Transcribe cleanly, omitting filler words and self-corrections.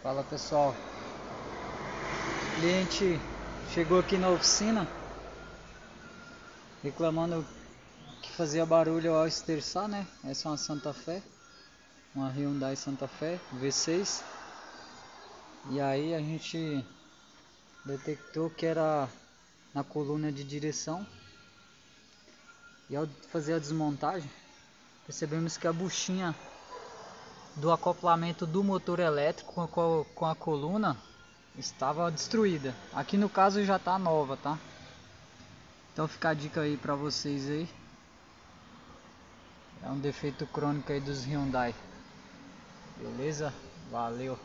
Fala pessoal, o cliente chegou aqui na oficina reclamando que fazia barulho ao esterçar, né? Essa é uma Santa Fé, uma Hyundai Santa Fé V6. E aí a gente detectou que era na coluna de direção. E ao fazer a desmontagem, percebemos que a buchinha do acoplamento do motor elétrico com a coluna estava destruída. Aqui no caso já está nova, tá? Então fica a dica aí pra vocês aí. É um defeito crônico aí dos Hyundai. Beleza? Valeu!